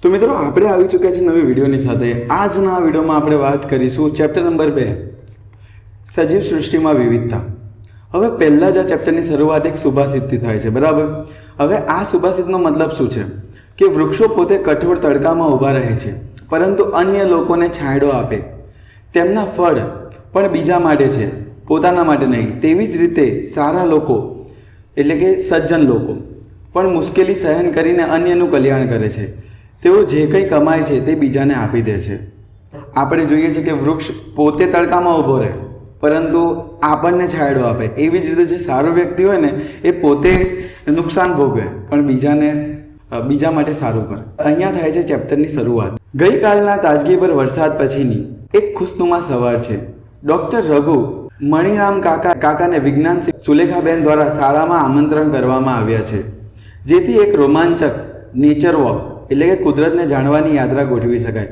તો મિત્રો આપણે આવી ચૂક્યા છે નવી વિડીયોની સાથે। આજના વિડીયોમાં આપણે વાત કરીશું ચેપ્ટર નંબર 2 સજીવ સૃષ્ટિમાં વિવિધતા। હવે પહેલા જ આ ચેપ્ટરની શરૂઆત એક સુભાષિતથી થાય છે, બરાબર। હવે આ સુભાષિતનો મતલબ શું છે કે વૃક્ષો પોતે કઠોર તડકામાં ઊભા રહે છે પરંતુ અન્ય લોકોને છાંયડો આપે, તેમના ફળ પણ બીજા માટે છે, પોતાના માટે નહીં। તેવી જ રીતે સારા લોકો એટલે કે સજ્જન લોકો પણ મુશ્કેલી સહન કરીને અન્યનું કલ્યાણ કરે છે। તેઓ જે કંઈ કમાય છે તે બીજાને આપી દે છે। આપણે જોઈએ છે કે વૃક્ષ પોતે તડકામાં ઊભો રહે પરંતુ આપણને છાંયડો આપે। એવી જ રીતે જે સારો વ્યક્તિ હોય ને એ પોતે નુકસાન ભોગવે પણ બીજા માટે સારું કરે। અહીંયા થાય છે ચેપ્ટરની શરૂઆત। ગઈકાલના તાજગીભર વરસાદ પછીની એક ખુશનુમા સવાર છે। ડૉક્ટર રઘુ મણિરામ કાકાને વિજ્ઞાન સુલેખાબેન દ્વારા શાળામાં આમંત્રણ કરવામાં આવ્યા છે, જેથી એક રોમાંચક નેચર વોક એટલે કે કુદરતને જાણવાની યાત્રા ગોઠવી શકાય।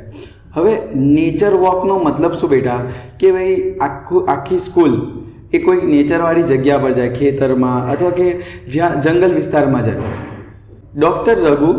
હવે નેચર વોકનો મતલબ શું બેટા કે ભાઈ આખી સ્કૂલ એ કોઈ નેચરવાળી જગ્યા પર જાય, ખેતરમાં અથવા કે જ્યાં જંગલ વિસ્તારમાં જાય। ડૉક્ટર રઘુ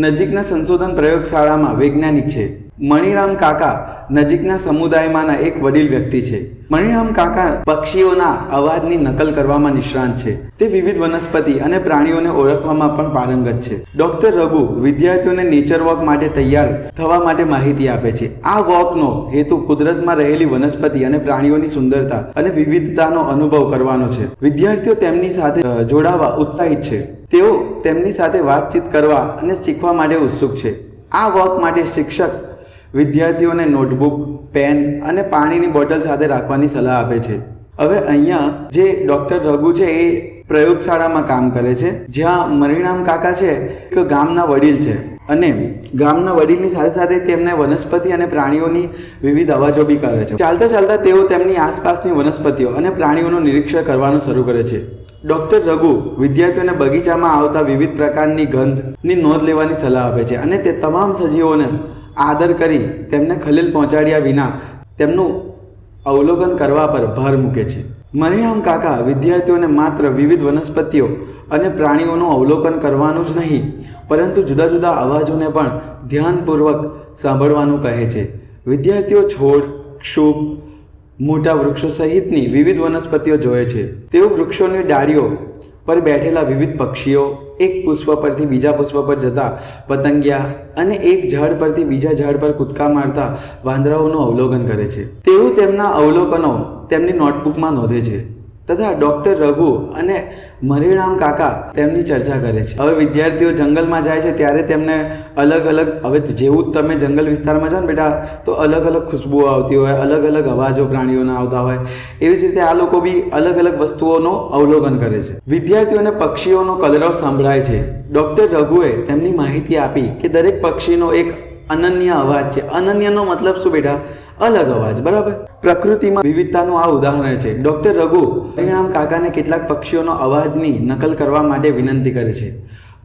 નજીકના સંશોધન પ્રયોગશાળામાં વૈજ્ઞાનિક છે। મણિરામ કાકા નજીકના સમુદાયમાંના એક વડીલ વ્યક્તિ છે। મણિરામ કાકા પક્ષીઓના અવાજની નકલ કરવામાં નિષ્ણાત છે। તે વિવિધ વનસ્પતિ અને પ્રાણીઓને ઓળખવામાં પણ પારંગત છે। ડૉક્ટર રઘુ વિદ્યાર્થીઓને નેચર વોક માટે તૈયાર થવા માટે માહિતી આપે છે। આ વોકનો હેતુ કુદરતમાં રહેલી વનસ્પતિ અને પ્રાણીઓની સુંદરતા અને વિવિધતાનો અનુભવ કરવાનો છે। વિદ્યાર્થીઓ તેમની સાથે જોડાવા ઉત્સાહિત છે। તેઓ તેમની સાથે વાતચીત કરવા અને શીખવા માટે ઉત્સુક છે। આ વોક માટે શિક્ષક વિદ્યાર્થીઓને નોટબુક, પેન અને પાણીની બોટલ સાથે રાખવાની સલાહ આપે છે। હવે અહીંયા જે ડૉક્ટર રઘુ છે એ પ્રયોગશાળામાં કામ કરે છે, જ્યાં મણિરામ કાકા છે એક ગામના વડીલ છે અને ગામના વડીલની સાથે સાથે તેમને વનસ્પતિ અને પ્રાણીઓની વિવિધ અવાજો બી કરે છે। ચાલતા ચાલતા તેઓ તેમની આસપાસની વનસ્પતિઓ અને પ્રાણીઓનું નિરીક્ષણ કરવાનું શરૂ કરે છે। ડૉક્ટર રઘુ વિદ્યાર્થીઓને બગીચામાં આવતા વિવિધ પ્રકારની ગંધની નોંધ લેવાની સલાહ આપે છે અને તે તમામ સજીવોને આદર કરી તેમને ખલેલ પહોંચાડ્યા વિના તેમનું અવલોકન કરવા પર ભાર મૂકે છે। મણિરામ કાકા વિદ્યાર્થીઓને માત્ર વિવિધ વનસ્પતિઓ અને પ્રાણીઓનું અવલોકન કરવાનું જ નહીં પરંતુ જુદા જુદા અવાજોને પણ ધ્યાનપૂર્વક સાંભળવાનું કહે છે। વિદ્યાર્થીઓ છોડ, ક્ષુપ, મોટા વૃક્ષો સહિતની વિવિધ વનસ્પતિઓ જોએ છે। તેઓ વૃક્ષોની ડાળીઓ પર બેઠેલા વિવિધ પક્ષીઓ, એક પુષ્પ પરથી બીજા પુષ્પ પર જતા પતંગિયા અને એક ઝાડ પરથી બીજા ઝાડ પર કૂદકા મારતા વાંદરાઓનું અવલોકન કરે છે। તેઓ તેમના અવલોકનો તેમની નોટબુકમાં નોંધે છે તથા ડૉક્ટર રઘુ અને મણિરામ કાકા તેમની ચર્ચા કરે છે। હવે વિદ્યાર્થીઓ જંગલમાં જાય છે ત્યારે તેમને અલગ અલગ, હવે જેવું તમે જંગલ વિસ્તારમાં જાઓ ને બેટા તો અલગ અલગ ખુશ્બુઓ આવતી હોય, અલગ અલગ અવાજો પ્રાણીઓના આવતા હોય, એવી જ રીતે આ લોકો બી અલગ અલગ વસ્તુઓનો અવલોકન કરે છે। વિદ્યાર્થીઓને પક્ષીઓનો કલરવ સંભળાય છે। ડૉક્ટર રઘુએ તેમની માહિતી આપી કે દરેક પક્ષીનો એક અનન્ય અવાજ છે। અનન્યનો મતલબ શું બેટા? અલગ અવાજ, બરાબર। પ્રકૃતિમાં વિવિધતાનું આ ઉદાહરણ છે। ડૉક્ટર રઘુ મણિરામ કાકાને કેટલાક પક્ષીઓનો અવાજની નકલ કરવા માટે વિનંતી કરે છે।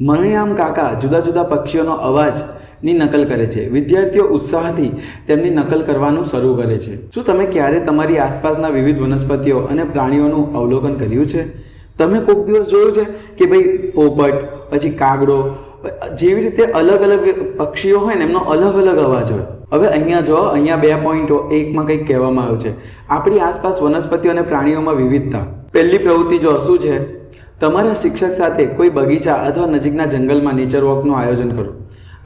મણિરામ કાકા જુદા જુદા પક્ષીઓનો અવાજની નકલ કરે છે। વિદ્યાર્થીઓ ઉત્સાહથી તેમની નકલ કરવાનું શરૂ કરે છે। શું તમે ક્યારે તમારી આસપાસના વિવિધ વનસ્પતિઓ અને પ્રાણીઓનું અવલોકન કર્યું છે? તમે કોઈક દિવસ જોયું છે કે ભાઈ પોપટ, પછી કાગડો, જેવી રીતે અલગ અલગ પક્ષીઓ હોય ને એમનો અલગ અલગ અવાજ હોય। હવે અહીંયા જો અહીંયા 2.1માં કંઈક કહેવામાં આવ્યું છે, આપણી આસપાસ વનસ્પતિઓ અને પ્રાણીઓમાં વિવિધતા। પહેલી પ્રવૃત્તિ જો શું છે, તમારા શિક્ષક સાથે કોઈ બગીચા અથવા નજીકના જંગલમાં નેચર વોકનું આયોજન કરો।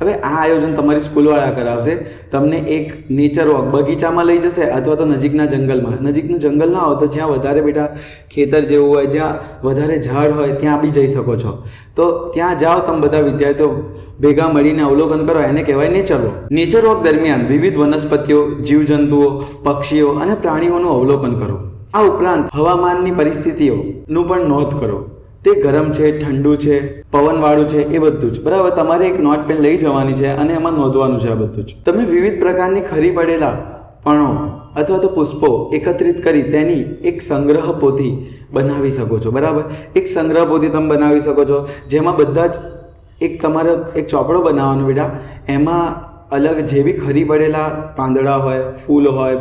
હવે આ આયોજન તમારી સ્કૂલવાળા કરાવશે। તમને એક નેચર વોક બગીચામાં લઈ જશે અથવા તો નજીકના જંગલમાં। નજીકનું જંગલ ના હોય તો જ્યાં વધારે બેટા ખેતર જેવું હોય, જ્યાં વધારે ઝાડ હોય ત્યાં બી જઈ શકો છો। તો ત્યાં જાઓ તમે બધા વિદ્યાર્થીઓ ભેગા મળીને અવલોકન કરો, એને કહેવાય નેચર વોક। નેચર વોક દરમિયાન વિવિધ વનસ્પતિઓ, જીવજંતુઓ, પક્ષીઓ અને પ્રાણીઓનું અવલોકન કરો। આ ઉપરાંત હવામાનની પરિસ્થિતિઓનું પણ નોંધ કરો। તે ગરમ છે, ઠંડુ છે, પવનવાળું છે, એ બધું જ, બરાબર। તમારે એક નોટ પેન લઈ જવાની છે અને એમાં નોંધવાનું છે આ બધું જ। તમે વિવિધ પ્રકારની ખરી પડેલા પણો અથવા તો પુષ્પો એકત્રિત કરી તેની એક સંગ્રહ પોથી બનાવી શકો છો, બરાબર। એક સંગ્રહ પોથી તમે બનાવી શકો છો જેમાં બધા જ એક તમારે એક ચોપડો બનાવવાનો બેટા, એમાં અલગ જે બી ખરી પડેલા પાંદડા હોય, ફૂલ હોય,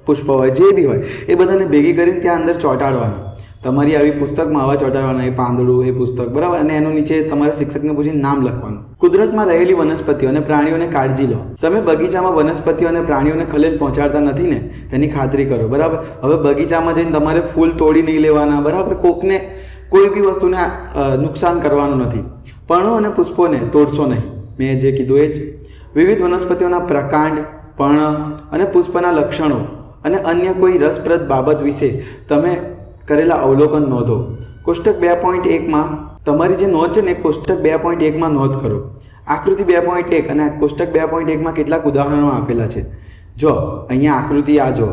પુષ્પ હોય, જે બી હોય એ બધાને ભેગી કરીને ત્યાં અંદર ચોંટાડવાનું। તમારી આવી પુસ્તકમાં આવા ચોંટાડવાના, એ પાંદડું, એ પુસ્તક, બરાબર, અને એનું નીચે તમારા શિક્ષકને પૂછીને નામ લખવાનું. કુદરતમાં રહેલી વનસ્પતિઓ અને પ્રાણીઓને કાળજી લો. તમે બગીચામાં વનસ્પતિઓ અને પ્રાણીઓને ખલેલ પહોંચાડતા નથી ને, તેની ખાતરી કરો. બરાબર, હવે બગીચામાં જઈને તમારે ફૂલ તોડી નહીં લેવાના. બરાબર, કોકને કોઈ બી વસ્તુને નુકસાન કરવાનું નથી. પર્ણો અને પુષ્પોને તોડશો નહીં. મેં જે કીધું એ જ. વિવિધ વનસ્પતિઓના પ્રકાંડ, પર્ણ અને પુષ્પના લક્ષણો અને અન્ય કોઈ રસપ્રદ બાબત વિશે તમે કરેલા અવલોકન નોંધો. કોષ્ટક 2.1માં તમારી જે નોંધ છે ને એ કોષ્ટક 2.1માં નોંધ કરો. આકૃતિ 2.1 અને કોષ્ટક 2.1માં કેટલાક ઉદાહરણો આપેલા છે. જો અહીંયા આકૃતિ આ જો,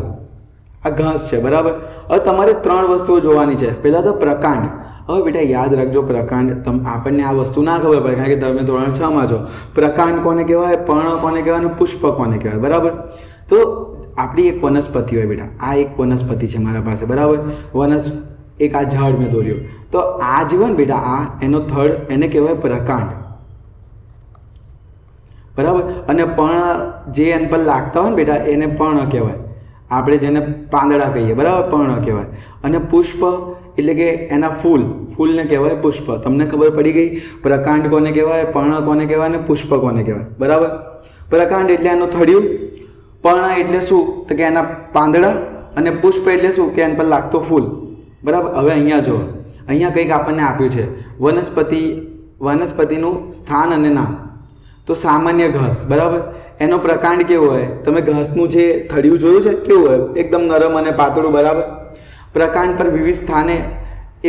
આ ઘાસ છે. બરાબર, હવે તમારે 3 વસ્તુઓ જોવાની છે. પહેલાં તો પ્રકાંડ. હવે બેટા યાદ રાખજો, પ્રકાંડ આપણને આ વસ્તુ ના ખબર પડે, કારણ કે તમે ધોરણ 6માં છો. પ્રકાંડ કોને કહેવાય, પર્ણ કોને કહેવાય અને પુષ્પ કોને કહેવાય. બરાબર, તો આપણી એક વનસ્પતિ હોય બેટા, આ એક વનસ્પતિ છે મારા પાસે. બરાબર, એક આ ઝાડ મેં દોર્યો, તો આ જે હોય ને બેટા, આ એનો થડ, એને કહેવાય પ્રકાંડ. બરાબર, અને પર્ણ જે એન પર લાગતા હોય ને બેટા, એને પર્ણ કહેવાય. આપણે જેને પાંદડા કહીએ, બરાબર, પર્ણ કહેવાય. અને પુષ્પ એટલે કે એના ફૂલને કહેવાય પુષ્પ. તમને ખબર પડી ગઈ, પ્રકાંડ કોને કહેવાય, પર્ણ કોને કહેવાય અને પુષ્પ કોને કહેવાય. બરાબર, પ્રકાંડ એટલે એનું થડિયું, પર્ણ એટલે શું તો કે એના પાંદડા, અને પુષ્પ એટલે શું કે એના પર લાગતો ફૂલ. બરાબર, હવે અહીંયા જો, અહીંયા કંઈક આપણને આપ્યું છે, વનસ્પતિનું સ્થાન અને નામ. તો સામાન્ય ઘાસ. બરાબર, એનો પ્રકાંડ કેવો હોય, તમે ઘાસનું જે થડિયું જોયું છે કેવું હોય, એકદમ નરમ અને પાતળું. બરાબર, પ્રકાંડ પર વિવિધ સ્થાને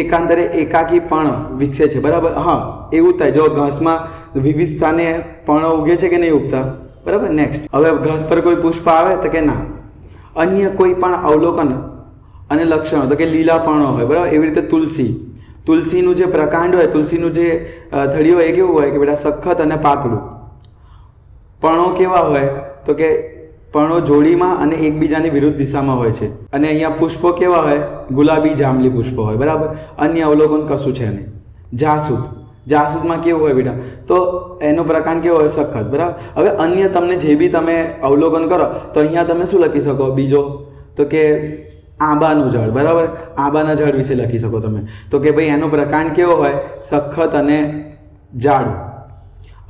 એકાંતરે એકાકી પર્ણ વિકસે છે. બરાબર, હા એવું થાય. જો ઘાસમાં વિવિધ સ્થાને પર્ણ ઉગે છે કે નહીં ઉગતા. બરાબર, નેક્સ્ટ. હવે ઘાસ પર કોઈ પુષ્પ આવે તો કે ના. અન્ય કોઈ પણ અવલોકન અને લક્ષણો તો કે લીલા પર્ણો હોય. બરાબર, એવી રીતે તુલસીનું જે પ્રકાંડ હોય, તુલસીનું જે થડિયું હોય એ કેવું હોય કે બેટા સખત અને પાતળું. પર્ણો કેવા હોય તો કે પર્ણો જોડીમાં અને એકબીજાની વિરુદ્ધ દિશામાં હોય છે. અને અહીંયા પુષ્પો કેવા હોય, ગુલાબી જાંબલી પુષ્પો હોય. બરાબર, અન્ય અવલોકન કશું છે નહીં. જાસૂદમાં કેવું હોય બેટા, તો એનો પ્રકાંડ કેવો હોય, સખત. બરાબર, હવે અન્ય તમને જે બી તમે અવલોકન કરો તો અહીંયા તમે શું લખી શકો બીજો તો કે આંબાનું ઝાડ. બરાબર, આંબાના ઝાડ વિશે લખી શકો તમે તો કે ભાઈ એનો પ્રકાંડ કેવો હોય, સખત અને જાડું.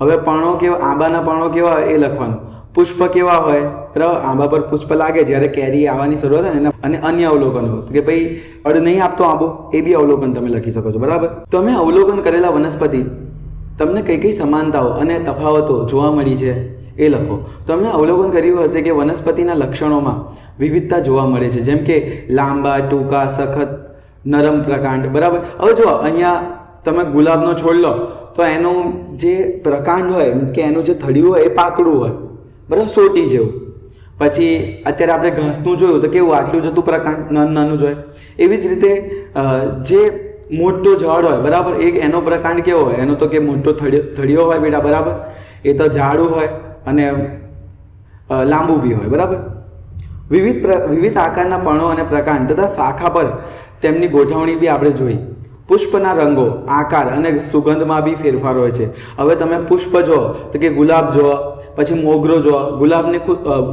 હવે પર્ણો કેવા, આંબાના પર્ણો કેવા હોય એ લખવાનું. પુષ્પ કેવા હોય, બરાબર, આંબા પર પુષ્પ લાગે જ્યારે કેરી આવવાની શરૂઆત થાય ને. અને અન્ય અવલોકનો કે ભાઈ અડ નહીં આપતો આંબો, એ બી અવલોકન તમે લખી શકો છો. બરાબર, તમે અવલોકન કરેલા વનસ્પતિ, તમને કઈ કઈ સમાનતાઓ અને તફાવતો જોવા મળી છે એ લખો. તમે અવલોકન કર્યું હશે કે વનસ્પતિના લક્ષણોમાં વિવિધતા જોવા મળે છે, જેમ કે લાંબા, ટૂંકા, સખત, નરમ પ્રકાંડ. બરાબર, હવે જો અહીંયા તમે ગુલાબનો છોડ લો તો એનું જે પ્રકાંડ હોય, મીન્સ કે એનું જે થડિયું હોય એ પાતળું હોય. બરાબર, સોટી જેવું. પછી અત્યારે આપણે ઘાસનું જોયું તો કેવું આટલું જતું પ્રકાંડ નાનું જ હોય. એવી જ રીતે જે મોટો ઝાડ હોય, બરાબર, એનો પ્રકાંડ કેવો હોય, એનો તો કે મોટો થડિયો હોય બેટા. બરાબર, એ તો ઝાડું હોય અને લાંબુ બી હોય. બરાબર, વિવિધ આકારના પર્ણો અને પ્રકાંડ તથા શાખા પર તેમની ગોઠવણી બી આપણે જોઈ. પુષ્પના રંગો, આકાર અને સુગંધમાં બી ફેરફાર હોય છે. હવે તમે પુષ્પ જો તો કે ગુલાબ જો, પછી મોગરો જો.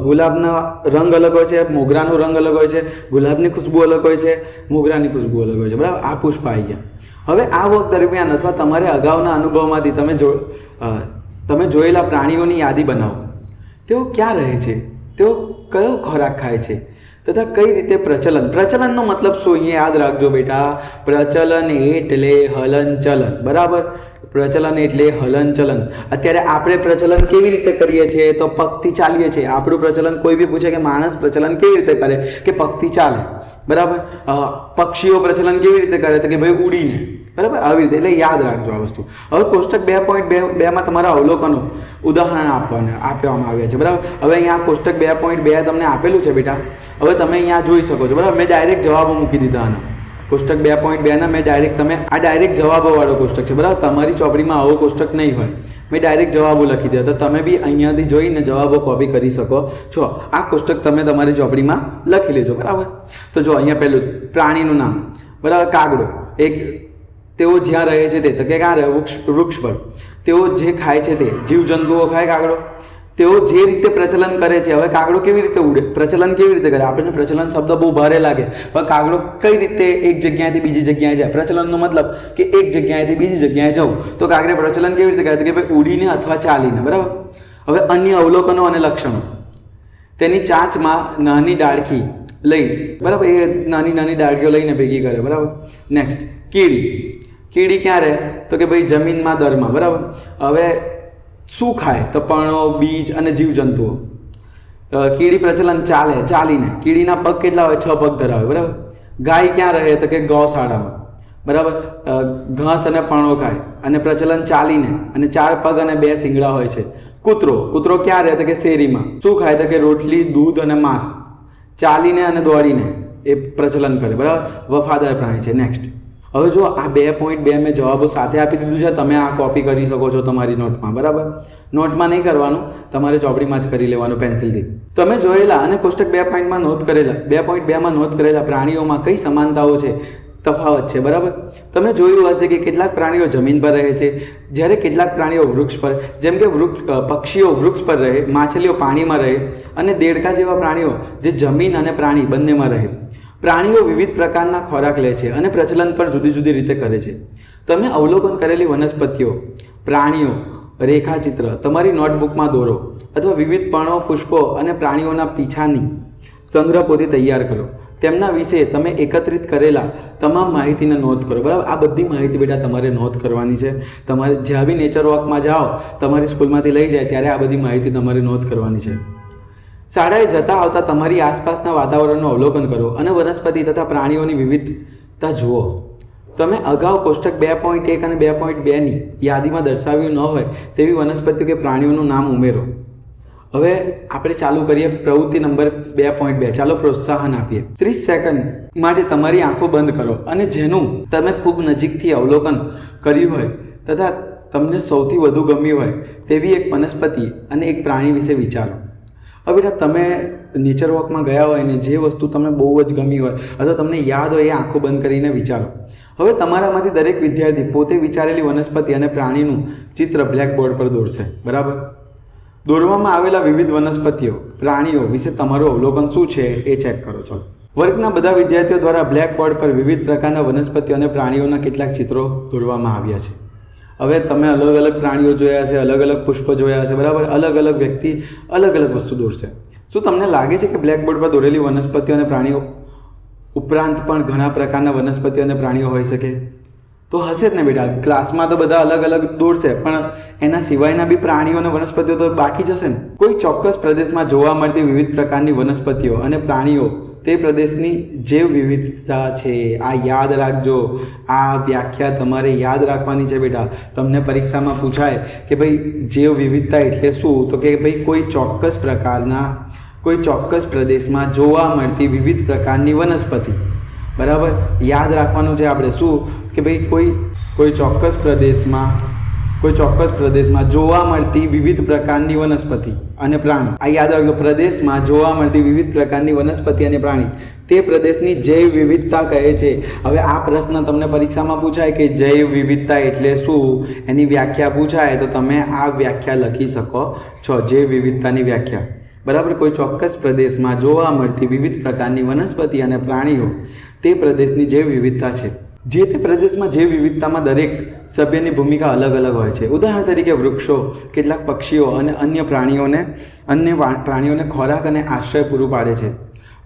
ગુલાબના રંગ અલગ હોય છે, મોગરાનો રંગ અલગ હોય છે, ગુલાબની ખુશ્બુ અલગ હોય છે, મોગરાની ખુશ્બુ અલગ હોય છે. બરાબર, આ પુષ્પ આવી ગયા. હવે આ વખત દરમિયાન અથવા તમારે અગાઉના અનુભવમાંથી તમે જોયેલા પ્રાણીઓની યાદી બનાવો. તેઓ ક્યાં રહે છે, તેઓ કયો ખોરાક ખાય છે તથા કઈ રીતે પ્રચલનનો મતલબ શું અહીંયા યાદ રાખજો બેટા. પ્રચલન એટલે હલનચલન. બરાબર, પ્રચલન એટલે હલનચલન. અત્યારે આપણે પ્રચલન કેવી રીતે કરીએ છીએ તો પગથી ચાલીએ છીએ. આપણું પ્રચલન કોઈ બી પૂછે કે માણસ પ્રચલન કેવી રીતે કરે કે પગથી ચાલે. બરાબર, પક્ષીઓ પ્રચલન કેવી રીતે કરે તો કે ભાઈ ઉડીને. બરાબર, આવી રીતે. એટલે યાદ રાખજો આ વસ્તુ. હવે કોષ્ટક 2.2માં તમારા અવલોકનો ઉદાહરણ આપવામાં આવ્યા છે. બરાબર, હવે અહીંયા કોષ્ટક 2.2 તમને આપેલું છે બેટા. હવે તમે અહીંયા જોઈ શકો છો. બરાબર, મેં ડાયરેક્ટ જવાબો મૂકી દીધા આના. કોષ્ટક 2.2ના મેં ડાયરેક્ટ જવાબોવાળો કોષ્ટક છે. બરાબર, તમારી ચોપડીમાં આવો કોષ્ટક નહીં હોય. મેં ડાયરેક્ટ જવાબો લખી દીધા, તો તમે બી અહીંયાથી જોઈને જવાબો કોપી કરી શકો છો. આ કોષ્ટક તમે તમારી ચોપડીમાં લખી લેજો. બરાબર, તો જો અહીંયા પહેલું પ્રાણીનું નામ. બરાબર, કાગડો. તેઓ જ્યાં રહે છે તે તો કે ક્યાં રહે, વૃક્ષ પર. તેઓ જે ખાય છે તે જીવજંતુઓ ખાય કાગડો. તેઓ જે રીતે પ્રચલન કરે છે. હવે કાગડો કેવી રીતે ઉડે, પ્રચલન કેવી રીતે કરે? આપણને પ્રચલન શબ્દ બહુ ભારે લાગે, હવે કાગડો કઈ રીતે એક જગ્યાએથી બીજી જગ્યાએ જાય? પ્રચલનનો મતલબ કે એક જગ્યાએથી બીજી જગ્યાએ જવું. તો કાગડે પ્રચલન કેવી રીતે કરે? કે ભાઈ ઉડીને અથવા ચાલીને. બરાબર. હવે અન્ય અવલોકનો અને લક્ષણો. તેની ચાંચમાં નાની ડાળખી લઈ, બરાબર, એ નાની નાની ડાળખીઓ લઈને ભેગી કરે. બરાબર. નેક્સ્ટ, કીડી ક્યાં રહે? તો કે ભાઈ જમીનમાં, દરમાં. બરાબર. હવે શું ખાય? તો પર્ણો, બીજ અને જીવજંતુઓ. કીડી પ્રચલન ચાલીને. કીડીના પગ કેટલા હોય? 6 પગ ધરાવે. બરાબર. ગાય ક્યાં રહે? તો કે ગૌશાળામાં. બરાબર. ઘાસ અને પર્ણો ખાય અને પ્રચલન ચાલીને, અને 4 પગ અને 2 શિંગડા હોય છે. કૂતરો ક્યાં રહે? તો કે શેરીમાં. શું ખાય? તો કે રોટલી, દૂધ અને માંસ. ચાલીને અને દોડીને એ પ્રચલન કરે. બરાબર. વફાદાર પ્રાણી છે. નેક્સ્ટ, હવે જો આ 2.2 મેં જવાબો સાથે આપી દીધું છે. તમે આ કોપી કરી શકો છો તમારી નોટમાં. બરાબર. નોટમાં નહીં કરવાનું, તમારે ચોપડીમાં જ કરી લેવાનું પેન્સિલથી. તમે જોયેલા અને કોષ્ટક 2.2માં નોંધ કરેલા પ્રાણીઓમાં કઈ સમાનતાઓ છે, તફાવત છે? બરાબર. તમે જોયું હશે કે કેટલાક પ્રાણીઓ જમીન પર રહે છે, જ્યારે કેટલાક પ્રાણીઓ વૃક્ષ પર, જેમ કે પક્ષીઓ વૃક્ષ પર રહે, માછલીઓ પાણીમાં રહે, અને દેડકા જેવા પ્રાણીઓ જે જમીન અને પ્રાણી બંનેમાં રહે. પ્રાણીઓ વિવિધ પ્રકારના ખોરાક લે છે અને પ્રચલન પણ જુદી જુદી રીતે કરે છે. તમે અવલોકન કરેલી વનસ્પતિઓ, પ્રાણીઓ, રેખાચિત્ર તમારી નોટબુકમાં દોરો, અથવા વિવિધ પર્ણો, પુષ્પો અને પ્રાણીઓના પીછાની સંગ્રહ પોથી તૈયાર કરો. તેમના વિશે તમે એકત્રિત કરેલા તમામ માહિતીને નોંધ કરો. બરાબર. આ બધી માહિતી બેટા તમારે નોંધ કરવાની છે. તમારે જ્યાં બી નેચર વોકમાં જાઓ, તમારી સ્કૂલમાંથી લઈ જાય ત્યારે આ બધી માહિતી તમારે નોંધ કરવાની છે. શાળાએ જતા આવતા તમારી આસપાસના વાતાવરણનું અવલોકન કરો અને વનસ્પતિ તથા પ્રાણીઓની વિવિધતા જુઓ. તમે અગાઉ કોષ્ટક 2.1 અને 2.2ની યાદીમાં દર્શાવ્યું ન હોય તેવી વનસ્પતિઓ કે પ્રાણીઓનું નામ ઉમેરો. હવે આપણે ચાલુ કરીએ પ્રવૃત્તિ નંબર 2.2. ચાલો પ્રોત્સાહન આપીએ. 30 સેકન્ડ માટે તમારી આંખો બંધ કરો અને જેનું તમે ખૂબ નજીકથી અવલોકન કર્યું હોય તથા તમને સૌથી વધુ ગમ્યું હોય તેવી એક વનસ્પતિ અને એક પ્રાણી વિશે વિચારો. હવે બેટા તમે નેચર વોકમાં ગયા હોય ને જે વસ્તુ તમને બહુ જ ગમી હોય અથવા તમને યાદ હોય એ આંખો બંધ કરીને વિચારો. હવે તમારામાંથી દરેક વિદ્યાર્થી પોતે વિચારેલી વનસ્પતિ અને પ્રાણીનું ચિત્ર બ્લેકબોર્ડ પર દોરશે. બરાબર. દોરવામાં આવેલા વિવિધ વનસ્પતિઓ, પ્રાણીઓ વિશે તમારું અવલોકન શું છે એ ચેક કરો. છો વર્ગના બધા વિદ્યાર્થીઓ દ્વારા બ્લેકબોર્ડ પર વિવિધ પ્રકારના વનસ્પતિઓ અને પ્રાણીઓના કેટલાક ચિત્રો દોરવામાં આવ્યા છે. હવે તમે અલગ અલગ પ્રાણીઓ જોયા છે, અલગ અલગ પુષ્પ જોયા છે. બરાબર. અલગ અલગ વ્યક્તિ અલગ અલગ વસ્તુ દોરશે. શું તમને લાગે છે કે બ્લેકબોર્ડ પર દોરેલી વનસ્પતિઓ અને પ્રાણીઓ ઉપરાંત પણ ઘણા પ્રકારના વનસ્પતિઓ અને પ્રાણીઓ હોઈ શકે? તો હશે જ ને બેટા. ક્લાસમાં તો બધા અલગ અલગ દોરશે, પણ એના સિવાયના બી પ્રાણીઓ અને વનસ્પતિઓ તો બાકી જ હશે ને. કોઈ ચોક્કસ પ્રદેશમાં જોવા મળતી વિવિધ પ્રકારની વનસ્પતિઓ અને પ્રાણીઓ તે પ્રદેશની જૈવ વિવિધતા છે. આ યાદ રાખજો. આ વ્યાખ્યા તમારે યાદ રાખવાની છે બેટા. તમને પરીક્ષામાં પૂછાય કે ભાઈ જૈવ વિવિધતા એટલે શું? તો કે ભાઈ કોઈ ચોક્કસ પ્રદેશમાં જોવા મળતી વિવિધ પ્રકારની વનસ્પતિ. બરાબર. યાદ રાખવાનું છે આપણે શું કે ભાઈ કોઈ ચોક્કસ પ્રદેશમાં જોવા મળતી વિવિધ પ્રકારની વનસ્પતિ અને પ્રાણી. આ યાદ રાખજો. પ્રદેશમાં જોવા મળતી વિવિધ પ્રકારની વનસ્પતિ અને પ્રાણી તે પ્રદેશની જૈવ વિવિધતા કહે છે. હવે આ પ્રશ્ન તમને પરીક્ષામાં પૂછાય કે જૈવ વિવિધતા એટલે શું, એની વ્યાખ્યા પૂછાય તો તમે આ વ્યાખ્યા લખી શકો છો. જૈવ વિવિધતાની વ્યાખ્યા. બરાબર. કોઈ ચોક્કસ પ્રદેશમાં જોવા મળતી વિવિધ પ્રકારની વનસ્પતિ અને પ્રાણીઓ તે પ્રદેશની જૈવ વિવિધતા છે. જે તે પ્રદેશમાં જૈવ વિવિધતામાં દરેક સભ્યની ભૂમિકા અલગ અલગ હોય છે. ઉદાહરણ તરીકે વૃક્ષો કેટલાક પક્ષીઓ અને અન્ય પ્રાણીઓને ખોરાક અને આશ્રય પૂરું પાડે છે.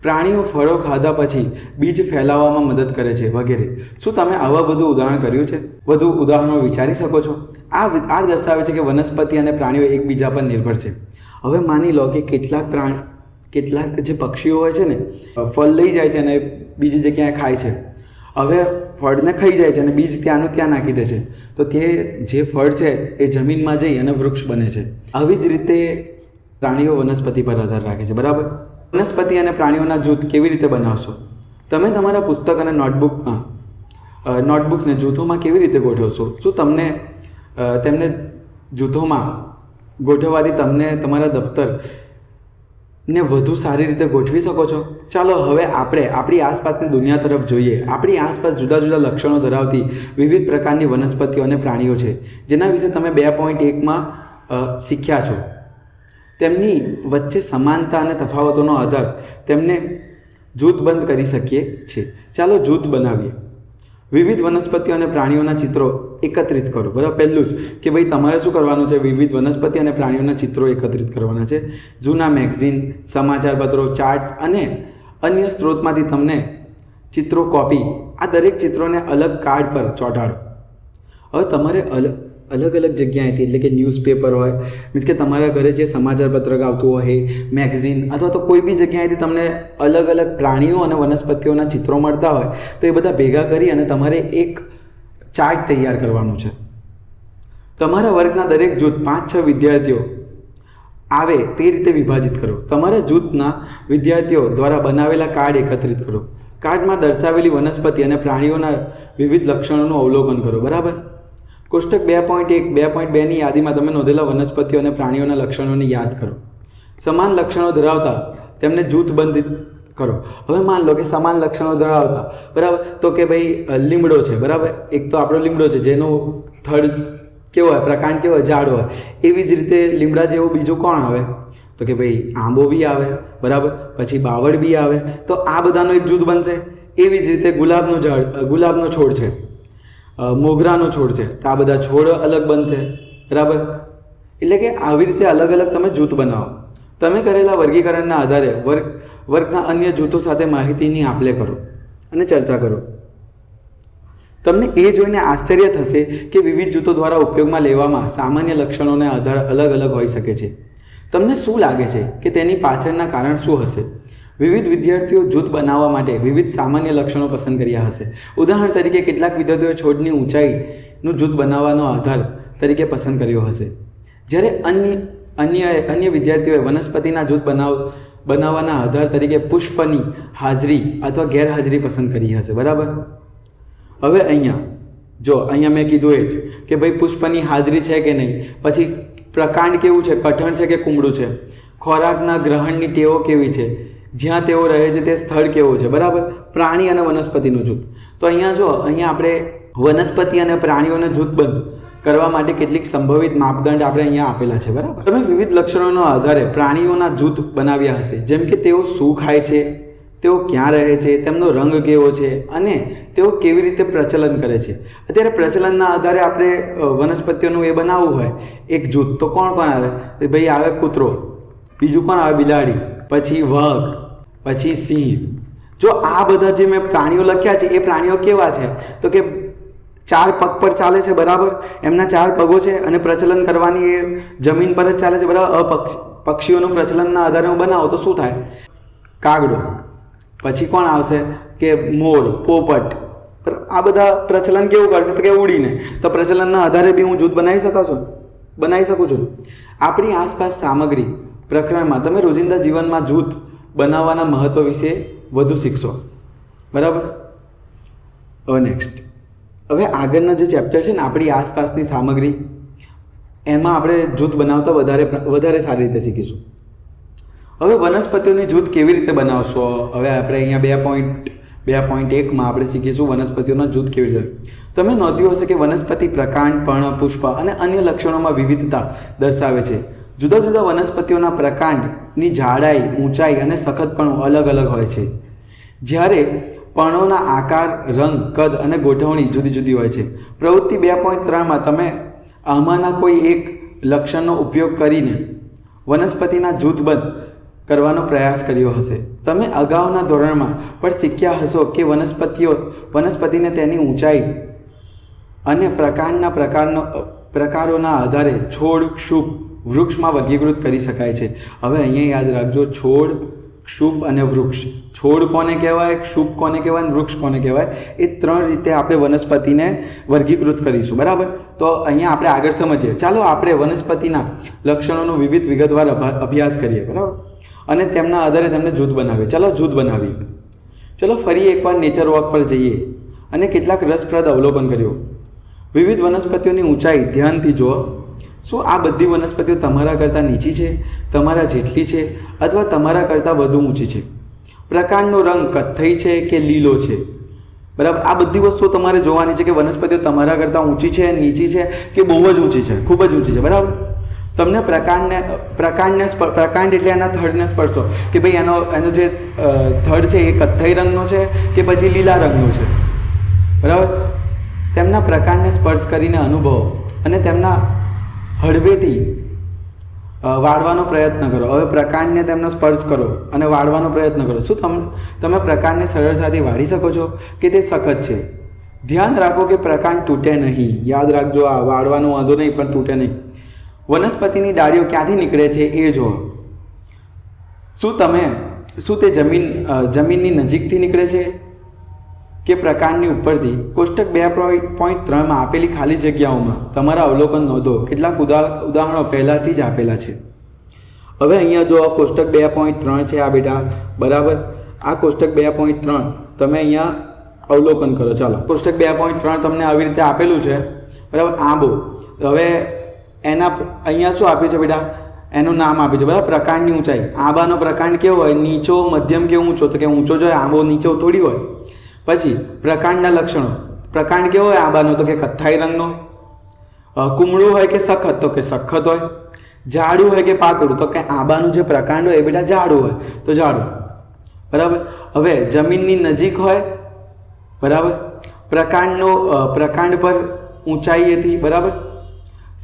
પ્રાણીઓ ફળો ખાધા પછી બીજ ફેલાવવામાં મદદ કરે છે વગેરે. શું તમે આવા બધું ઉદાહરણ કર્યું છે? વધુ ઉદાહરણો વિચારી શકો છો. આ દર્શાવે છે કે વનસ્પતિ અને પ્રાણીઓ એકબીજા પર નિર્ભર છે. હવે માની લો કે કેટલાક જે પક્ષીઓ હોય છે ને ફળ લઈ જાય છે અને બીજી જગ્યાએ ખાય છે. હવે ફળને ખાઈ જાય છે અને બીજ ત્યાંનું ત્યાં નાખી દે છે, તો તે જે ફળ છે એ જમીનમાં જઈ અને વૃક્ષ બને છે. આવી જ રીતે પ્રાણીઓ વનસ્પતિ પર આધાર રાખે છે. બરાબર. વનસ્પતિ અને પ્રાણીઓના જૂથ કેવી રીતે બનાવશો? તમે તમારા પુસ્તક અને નોટબુક્સને જૂથોમાં કેવી રીતે ગોઠવશો? શું તેમને જૂથોમાં ગોઠવવાથી તમને તમારા દફતરને વધુ સારી રીતે ગોઠવી શકો છો? ચાલો હવે આપણે આપણી આસપાસની દુનિયા તરફ જોઈએ. આપણી આસપાસ જુદા જુદા લક્ષણો ધરાવતી વિવિધ પ્રકારની વનસ્પતિઓ અને પ્રાણીઓ છે જેના વિશે તમે 2.1માં શીખ્યા છો. તેમની વચ્ચે સમાનતા અને તફાવતોનો આધાર તેમને જૂથબંધ કરી શકીએ છીએ. ચાલો જૂથ બનાવીએ. વિવિધ વનસ્પતિઓ અને પ્રાણીઓના ચિત્રો એકત્રિત કરો. બરાબર, પહેલું જ કે ભાઈ તમારે શું કરવાનું છે, વિવિધ વનસ્પતિ અને પ્રાણીઓના ચિત્રો એકત્રિત કરવાના છે. જૂના મેગઝીન, સમાચારપત્રો, ચાર્ટ્સ અને અન્ય સ્ત્રોતમાંથી તમને ચિત્રો કોપી, આ દરેક ચિત્રોને અલગ કાર્ડ પર ચોંટાડો. હવે તમારે અલગ અલગ જગ્યાએથી, એટલે કે ન્યૂઝપેપર હોય, મીન્સ કે તમારા ઘરે જે સમાચાર પત્રક આવતું હોય, મેગઝીન અથવા તો કોઈ બી જગ્યાએથી તમને અલગ અલગ પ્રાણીઓ અને વનસ્પતિઓના ચિત્રો મળતા હોય તો એ બધા ભેગા કરી અને તમારે એક ચાર્ટ તૈયાર કરવાનું છે. તમારા વર્ગના દરેક જૂથ 5-6 વિદ્યાર્થીઓ આવે તે રીતે વિભાજિત કરો. તમારા જૂથના વિદ્યાર્થીઓ દ્વારા બનાવેલા કાર્ડ એકત્રિત કરો. કાર્ડમાં દર્શાવેલી વનસ્પતિ અને પ્રાણીઓના વિવિધ લક્ષણોનું અવલોકન કરો. બરાબર. કોષ્ટક 2.1, 2.2ની યાદીમાં તમે નોંધેલા વનસ્પતિઓ અને પ્રાણીઓના લક્ષણોને યાદ કરો. સમાન લક્ષણો ધરાવતા તેમને જૂથબંધ કરો. હવે માન લો કે સમાન લક્ષણો ધરાવતા, બરાબર, તો કે ભાઈ લીમડો છે, બરાબર, એક તો આપણો લીમડો છે જેનો થડ કેવો હોય, પ્રકાંડ કેવો હોય, ઝાડ હોય. એવી જ રીતે લીમડા જેવું બીજું કોણ આવે, તો કે ભાઈ આંબો બી આવે, બરાબર, પછી બાવળ બી આવે. તો આ બધાનો એક જૂથ બનશે. એવી જ રીતે ગુલાબનો છોડ છે, મોગરાનો છોડ છે, તો આ બધા છોડ અલગ બનશે. બરાબર. એટલે કે આવી રીતે અલગ અલગ તમે જૂથ બનાવો. તમે કરેલા વર્ગીકરણના આધારે વર્ગના અન્ય જૂથો સાથે માહિતીની આપ-લે કરો અને ચર્ચા કરો. તમને એ જોઈને આશ્ચર્ય થશે કે વિવિધ જૂથો દ્વારા ઉપયોગમાં લેવામાં સામાન્ય લક્ષણોના આધાર અલગ અલગ હોઈ શકે છે. તમને શું લાગે છે કે તેની પાછળના કારણ શું હશે? વિવિધ વિદ્યાર્થીઓ જૂથ બનાવવા માટે વિવિધ સામાન્ય લક્ષણો પસંદ કર્યા હશે. ઉદાહરણ તરીકે કેટલાક વિદ્યાર્થીઓએ છોડની ઊંચાઈનું જૂથ બનાવવાનો આધાર તરીકે પસંદ કર્યો હશે, જ્યારે અન્ય વિદ્યાર્થીઓએ વનસ્પતિના જૂથ બનાવવાના આધાર તરીકે પુષ્પની હાજરી અથવા ગેરહાજરી પસંદ કરી હશે. બરાબર. હવે અહીંયા મેં કીધું એ જ કે ભાઈ પુષ્પની હાજરી છે કે નહીં, પછી પ્રકાંડ કેવું છે, કઠણ છે કે કુમળું છે, ખોરાકના ગ્રહણની ટેવો કેવી છે, જ્યાં તેઓ રહે છે તે સ્થળ કેવું છે. બરાબર. પ્રાણી અને વનસ્પતિનું જૂથ. તો અહીંયા આપણે વનસ્પતિ અને પ્રાણીઓને જૂથબંધ કરવા માટે કેટલીક સંભવિત માપદંડ આપણે અહીંયા આપેલા છે. બરાબર. તમે વિવિધ લક્ષણોના આધારે પ્રાણીઓના જૂથ બનાવ્યા હશે, જેમ કે તેઓ શું ખાય છે, તેઓ ક્યાં રહે છે, તેમનો રંગ કેવો છે અને તેઓ કેવી રીતે પ્રચલન કરે છે. અત્યારે પ્રચલનના આધારે આપણે વનસ્પતિઓનું એ બનાવવું હોય એક જૂથ, તો કોણ આવે? ભાઈ આવે કૂતરો, બીજું કોણ આવે? બિલાડી, પછી વાઘ, પછી સિંહ. જો આ બધા જે મેં પ્રાણીઓ લખ્યા છે એ પ્રાણીઓ કેવા છે, તો કે 4 પગ પર ચાલે છે. બરાબર. એમના 4 પગો છે અને પ્રચલન કરવાની એ જમીન પર જ ચાલે છે. બરાબર. પક્ષીઓનું પ્રચલનના આધારે હું બનાવું તો શું થાય? કાગડો, પછી કોણ આવશે કે મોર, પોપટ. આ બધા પ્રચલન કેવું કરશે, તો કે ઉડીને. તો પ્રચલનના આધારે બી હું જૂથ બનાવી શકું છું. આપણી આસપાસ સામગ્રી પ્રકરણમાં તમે રોજિંદા જીવનમાં જૂથ બનાવવાના મહત્વ વિશે વધુ શીખશો. બરાબર. હવે આગળના જે ચેપ્ટર છે ને, આપણી આસપાસની સામગ્રી, એમાં આપણે જૂથ બનાવતા વધારે સારી રીતે શીખીશું. હવે વનસ્પતિઓની જૂથ કેવી રીતે બનાવશો? હવે આપણે અહીંયા 2.1માં આપણે શીખીશું વનસ્પતિઓના જૂથ કેવી રીતે. તમે નોંધ્યું હશે કે વનસ્પતિ પ્રકાંડ, પર્ણ, પુષ્પ અને અન્ય લક્ષણોમાં વિવિધતા દર્શાવે છે. જુદા જુદા વનસ્પતિઓના પ્રકાંડની જાડાઈ, ઊંચાઈ અને સખતપણું અલગ અલગ હોય છે, જ્યારે પર્ણોના આકાર, રંગ, કદ અને ગોઠવણી જુદી જુદી હોય છે. પ્રવૃત્તિ 2.3માં તમે આમાંના કોઈ એક લક્ષણનો ઉપયોગ કરીને વનસ્પતિના જૂથબદ્ધ કરવાનો પ્રયાસ કર્યો હશે. તમે અગાઉના ધોરણમાં પણ શીખ્યા હશો કે વનસ્પતિને તેની ઊંચાઈ અને પ્રકારોના આધારે છોડ, ક્ષુપ, વૃક્ષમાં વર્ગીકૃત કરી શકાય છે. હવે અહીંયા યાદ રાખજો, છોડ, ક્ષુપ અને વૃક્ષ. છોડ કોને કહેવાય, ક્ષુપ કોને કહેવાય અને વૃક્ષ કોને કહેવાય, એ 3 રીતે આપણે વનસ્પતિને વર્ગીકૃત કરીશું. બરાબર. તો અહીંયા આપણે આગળ સમજીએ. ચાલો આપણે વનસ્પતિના લક્ષણોનો વિગતવાર અભ્યાસ કરીએ. બરાબર. અને તેમના આધારે તેમને જૂથ બનાવીએ. જૂથ બનાવીએ. ચલો ફરી એકવાર નેચર વોક પર જઈએ અને કેટલાક રસપ્રદ અવલોકન કર્યો. વિવિધ વનસ્પતિઓની ઊંચાઈ ધ્યાનથી જુઓ. શું આ બધી વનસ્પતિઓ તમારા કરતાં નીચી છે, તમારા જેટલી છે અથવા તમારા કરતાં વધુ ઊંચી છે? પ્રકાંડનો રંગ કથ્થઈ છે કે લીલો છે? બરાબર. આ બધી વસ્તુઓ તમારે જોવાની છે કે વનસ્પતિઓ તમારા કરતાં ઊંચી છે, નીચી છે કે બહુ જ ઊંચી છે, ખૂબ જ ઊંચી છે. બરાબર. તમને પ્રકાંડ એટલે એના થડને સ્પર્શો કે ભાઈ એનો જે થડ છે એ કથ્થઈ રંગનો છે કે પછી લીલા રંગનો છે, બરાબર. તેમના પ્રકાંડને સ્પર્શ કરીને અનુભવો અને તેમના હળવેથી વાળવાનો પ્રયત્ન કરો. હવે પ્રકાંડને તેમનો સ્પર્શ કરો અને વાળવાનો પ્રયત્ન કરો. શું તમે પ્રકાંડને સરળતાથી વાળી શકો છો કે તે સખત છે? ધ્યાન રાખો કે પ્રકાંડ તૂટે નહીં. યાદ રાખજો, આ વાળવાનો વાંધો નહીં પણ તૂટે નહીં. વનસ્પતિની ડાળીઓ ક્યાંથી નીકળે છે એ જુઓ. શું તે જમીનની નજીકથી નીકળે છે કે પ્રકાંડની ઉપરથી? કોષ્ટક 2.3માં આપેલી ખાલી જગ્યાઓમાં તમારા અવલોકન નોંધો. કેટલાક ઉદાહરણો પહેલાંથી જ આપેલા છે. હવે અહીંયા જો કોષ્ટક 2.3 છે આ બેટા, બરાબર. આ કોષ્ટક 2.3 તમે અહીંયા અવલોકન કરો. ચાલો, કોષ્ટક 2.3 તમને આવી રીતે આપેલું છે, બરાબર. આંબો. હવે અહીંયા શું આપ્યું છે બેટા? એનું નામ આપ્યું છે, બરાબર. પ્રકાંડની ઊંચાઈ. આંબાનો પ્રકાંડ કેવો હોય? નીચો, મધ્યમ કે ઊંચો? તો કે ઊંચો જો આંબો નીચો થોડી હોય. પછી પ્રકાંડના લક્ષણો. પ્રકાંડ કેવો હોય આંબાનો? તો કે કથ્થાઈ રંગનો. કુમળું હોય કે સખત? તો કે સખત હોય. જાડું હોય કે પાતળું? તો કે આંબાનું જે પ્રકાંડ હોય એ બેટા જાડું હોય, તો જાડું, બરાબર. હવે જમીનની નજીક હોય, બરાબર. પ્રકાંડ પર ઊંચાઈએથી, બરાબર.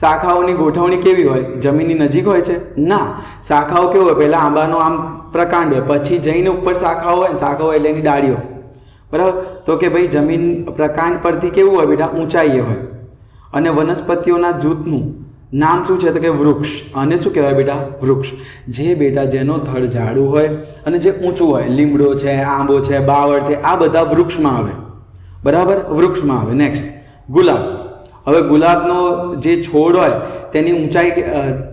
શાખાઓની ગોઠવણી કેવી હોય? જમીનની નજીક હોય છે? ના, શાખાઓ કેવું હોય? પહેલાં આંબાનો આમ પ્રકાંડ હોય, પછી જઈને ઉપર શાખાઓ હોય ને, શાખાઓ એટલે એની ડાળીઓ, બરાબર. તો કે ભાઈ જમીન પ્રકાંડ પરથી કેવું હોય બેટા? ઊંચાઈએ હોય. અને વનસ્પતિઓના જૂથનું નામ શું છે? તો કે વૃક્ષ. અને શું કહેવાય બેટા? વૃક્ષ. જે બેટા જેનો થડ જાડું હોય અને જે ઊંચું હોય, લીમડો છે, આંબો છે, બાવળ છે, આ બધા વૃક્ષમાં આવે, બરાબર. વૃક્ષમાં આવે. નેક્સ્ટ, ગુલાબ. હવે ગુલાબનો જે છોડ હોય તેની ઊંચાઈ,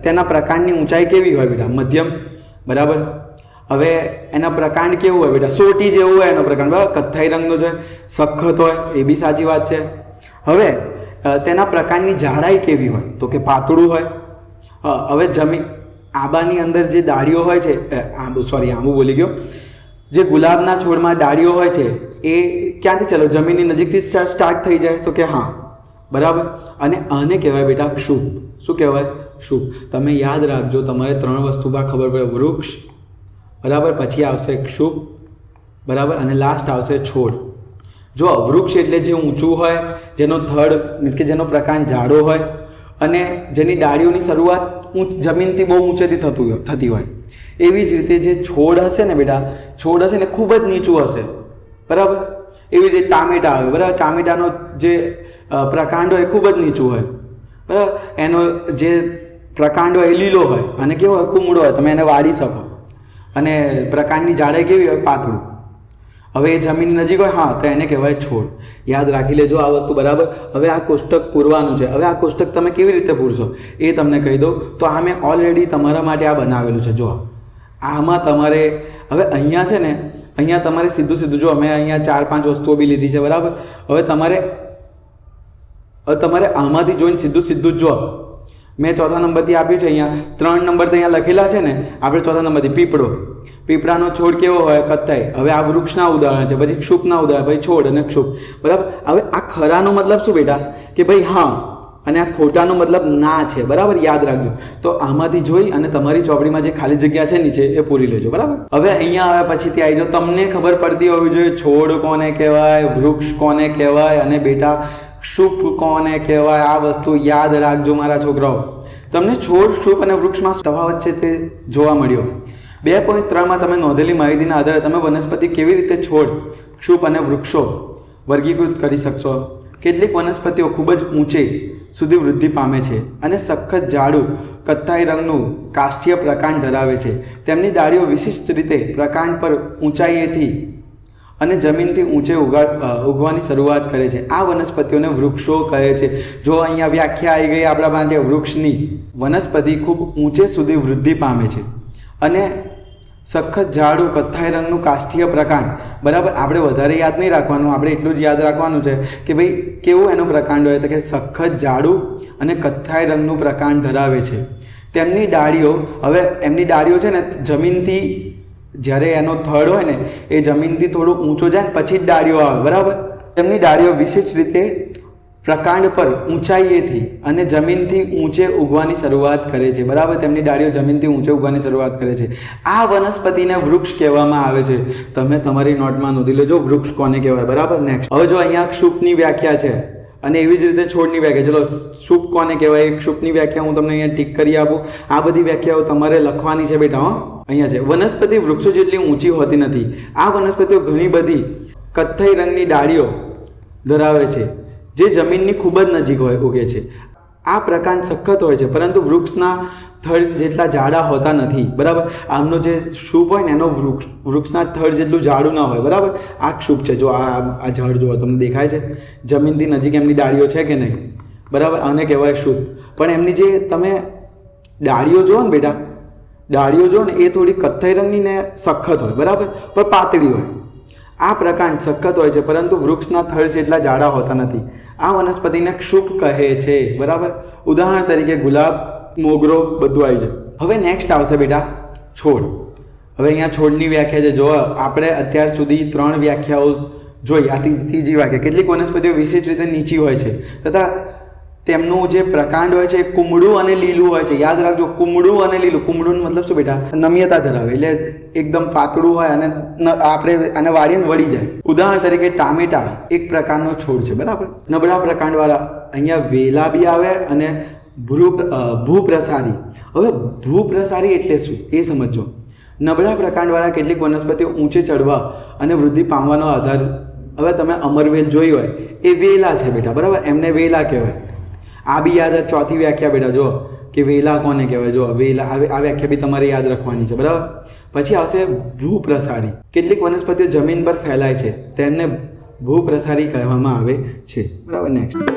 તેના પ્રકાંડની ઊંચાઈ કેવી હોય બેટા? મધ્યમ, બરાબર. હવે એના પ્રકાંડ કેવું હોય બેટા? સોટી જેવું હોય એનો પ્રકાંડ, બરાબર. કથ્થાઈ રંગનો છે, સખત હોય, એ બી સાચી વાત છે. હવે તેના પ્રકાંડની જાડાઈ કેવી હોય? તો કે પાતળું હોય. હવે આંબાની અંદર જે ડાળીઓ હોય છે, આંબુ બોલી ગયો. જે ગુલાબના છોડમાં ડાળીઓ હોય છે એ ક્યાંથી? ચાલો, જમીનની નજીકથી સ્ટાર્ટ થઈ જાય, તો કે હા, બરાબર. અને આને કહેવાય બેટા ક્ષુપ. શું કહેવાય? ક્ષુપ. તમે યાદ રાખજો, તમારે 3 વસ્તુ પર ખબર પડે. વૃક્ષ, બરાબર. પછી આવશે ક્ષુપ, બરાબર. અને લાસ્ટ આવશે છોડ. જો વૃક્ષ એટલે જે ઊંચું હોય, જેનો થડ મીન્સ કે જેનો પ્રકાંડ જાડો હોય અને જેની ડાળીઓની શરૂઆત જમીનથી બહુ ઊંચેથી થતી હોય. એવી જ રીતે જે છોડ હશે ને બેટા, છોડ હશે ને ખૂબ જ નીચું હશે, બરાબર. એવી રીતે ટામેટા આવે, બરાબર. ટામેટાનો જે પ્રકાંડ હોય એ ખૂબ જ નીચું હોય, બરાબર. એનો જે પ્રકાંડ હોય એ લીલો હોય અને કેવો હોય? કુમળો હોય. તમે એને વાળી શકો. અને પ્રકાંડની જાડાઈ કેવી હોય? પાતળું. હવે એ જમીનની નજીક હોય, હા, તો એને કહેવાય છોડ. યાદ રાખી લેજો આ વસ્તુ, બરાબર. હવે આ કોષ્ટક પૂરવાનું છે. હવે આ કોષ્ટક તમે કેવી રીતે પૂરશો એ તમને કહી દઉં. તો આ મેં ઓલરેડી તમારા માટે આ બનાવેલું છે. જો આમાં તમારે હવે અહીંયા છે ને, અહીંયા તમારે સીધું જો મેં અહીંયા 4-5 વસ્તુઓ બી લીધી છે, બરાબર. હવે તમારે આમાંથી જોઈને સીધું જો મેં ચોથા નંબરથી આપ્યું છે. અહીંયા 3 નંબર તો અહીંયા લખેલા છે ને, આપણે ચોથા નંબરથી પીપળો. પીપળાનો છોડ કેવો હોય? કથ્થાઈ. હવે આ વૃક્ષના ઉદાહરણ છે. પછી ક્ષુપના ઉદાહરણ, પછી છોડ અને ક્ષુપ, બરાબર. હવે આ ખરાનો મતલબ શું બેટા? કે ભાઈ હા, અને આ ખોટાનો મતલબ ના છે, બરાબર. યાદ રાખજો. તો આમાંથી જોઈ અને તમારી ચોપડીમાં જે ખાલી જગ્યા છે નીચે એ પૂરી લેજો, બરાબર. હવે અહીંયા આવ્યા પછીથી આવી જાઓ. તમને ખબર પડતી હોવી જોઈએ છોડ કોને કહેવાય, વૃક્ષ કોને કહેવાય અને બેટા ક્ષુપ કોને કહેવાય. આ વસ્તુ યાદ રાખજો મારા છોકરાઓ. તમને છોડ, ક્ષુપ અને વૃક્ષમાં તફાવત છે તે જોવા મળ્યો. 2.3માં તમે નોંધેલી માહિતીના આધારે તમે વનસ્પતિ કેવી રીતે છોડ, ક્ષુપ અને વૃક્ષો વર્ગીકૃત કરી શકશો. કેટલીક વનસ્પતિઓ ખૂબ જ ઊંચે સુધી વૃદ્ધિ પામે છે અને સખત જાડું કથ્થાઈ રંગનું કાષ્ઠીય પ્રકાંડ ધરાવે છે. તેમની ડાળીઓ વિશિષ્ટ રીતે પ્રકાંડ પર ઊંચાઈએથી અને જમીનથી ઊંચે ઉગવાની શરૂઆત કરે છે. આ વનસ્પતિઓને વૃક્ષો કહે છે. જો અહીંયા વ્યાખ્યા આવી ગઈ આપણા માટે વૃક્ષની. વનસ્પતિ ખૂબ ઊંચે સુધી વૃદ્ધિ પામે છે અને સખત જાડું કથ્થાઈ રંગનું કાષ્ઠીય પ્રકાંડ, બરાબર. આપણે વધારે યાદ નહીં રાખવાનું, આપણે એટલું જ યાદ રાખવાનું છે કે ભાઈ કેવું એનું પ્રકાંડ હોય? તો કે સખત જાડું અને કથ્થાઈ રંગનું પ્રકાંડ ધરાવે છે. તેમની ડાળીઓ, હવે એમની ડાળીઓ છે ને જમીનથી, જ્યારે એનો થડ હોય ને એ જમીનથી થોડું ઊંચો જાય ને પછી જ ડાળીઓ આવે, બરાબર. તેમની ડાળીઓ વિશિષ્ટ રીતે પ્રકાંડ પર ઊંચાઈએથી અને જમીનથી ઊંચે ઉગવાની શરૂઆત કરે છે, બરાબર. તેમની ડાળીઓ જમીનથી ઊંચે ઉગવાની શરૂઆત કરે છે. આ વનસ્પતિને વૃક્ષ કહેવામાં આવે છે. તમે તમારી નોટમાં નોંધી લેજો વૃક્ષ કોને કહેવાય, બરાબર. નેક્સ્ટ, હવે જો અહીંયા ક્ષુપની વ્યાખ્યા છે અને એવી જ રીતે છોડની વ્યાખ્યા. ચલો, ક્ષુપ કોને કહેવાય, ક્ષુપની વ્યાખ્યા હું તમને અહીંયા ટીક કરી આપું. આ બધી વ્યાખ્યાઓ તમારે લખવાની છે બેટા. અહીંયા છે, વનસ્પતિ વૃક્ષો જેટલી ઊંચી હોતી નથી. આ વનસ્પતિઓ ઘણી બધી કથ્થઈ રંગની ડાળીઓ ધરાવે છે જે જમીનની ખૂબ જ નજીક ઉગે છે. આ પ્રકાંડ સખત હોય છે પરંતુ વૃક્ષના થડ જેટલા જાડા હોતા નથી, બરાબર. આમનો જે ક્ષુપ હોય ને એનો વૃક્ષના થડ જેટલું જાડું ના હોય, બરાબર. આ ક્ષુપ છે. જો આ ઝાડ જુઓ, તમને દેખાય છે જમીનથી નજીક એમની ડાળીઓ છે કે નહીં, બરાબર. આને કહેવાય ક્ષુપ. પણ એમની જે તમે ડાળીઓ જુઓ ને બેટા, ડાળીઓ જુઓ ને એ થોડી કથ્થઈ રંગની ને સખત હોય, બરાબર, પણ પાતળી હોય. આ પ્રકાંડ સખત હોય છે પરંતુ વૃક્ષના થડ જેટલા જાડા હોતા નથી. આ વનસ્પતિને ક્ષુપ કહે છે, બરાબર. ઉદાહરણ તરીકે ગુલાબ, મોગરો બધું આવી જાય. હવે નેક્સ્ટ આવશે બેટા છોડ. હવે અહીંયા છોડની વ્યાખ્યા છે. જો આપણે અત્યાર સુધી 3 વ્યાખ્યાઓ જોઈ, આ ત્રીજી વ્યાખ્યા. કેટલીક વનસ્પતિઓ વિશિષ્ટ રીતે નીચી હોય છે તથા તેમનું જે પ્રકાંડ હોય છે એ કુમળું અને લીલું હોય છે. યાદ રાખજો, કુમળું અને લીલું. કુમળું મતલબ શું બેટા? નમ્યતા ધરાવે, એટલે એકદમ પાતળું હોય અને આપણે આને વાળીને વળી જાય. ઉદાહરણ તરીકે ટામેટા એક પ્રકારનો છોડ છે, બરાબર. નબળા પ્રકાંડવાળા અહીંયા વેલા બી આવે અને ભૂપ્રસારી. હવે ભૂપ્રસારી એટલે શું એ સમજો. નબળા પ્રકાંડવાળા કેટલીક વનસ્પતિઓ ઊંચે ચડવા અને વૃદ્ધિ પામવાનો આધાર. હવે તમે અમરવેલ જોઈ હોય, એ વેલા છે બેટા, બરાબર. એમને વેલા કહેવાય. આ બી યાદ, ચોથી વ્યાખ્યા બેટા જો કે વેલા કોને કહેવાય. જો વેલા, આ વ્યાખ્યા બી તમારે યાદ રાખવાની છે, બરાબર. પછી આવશે ભૂપ્રસારી. કેટલીક વનસ્પતિઓ જમીન પર ફેલાય છે તેમને ભૂપ્રસારી કહેવામાં આવે છે, બરાબર. નેક્સ્ટ,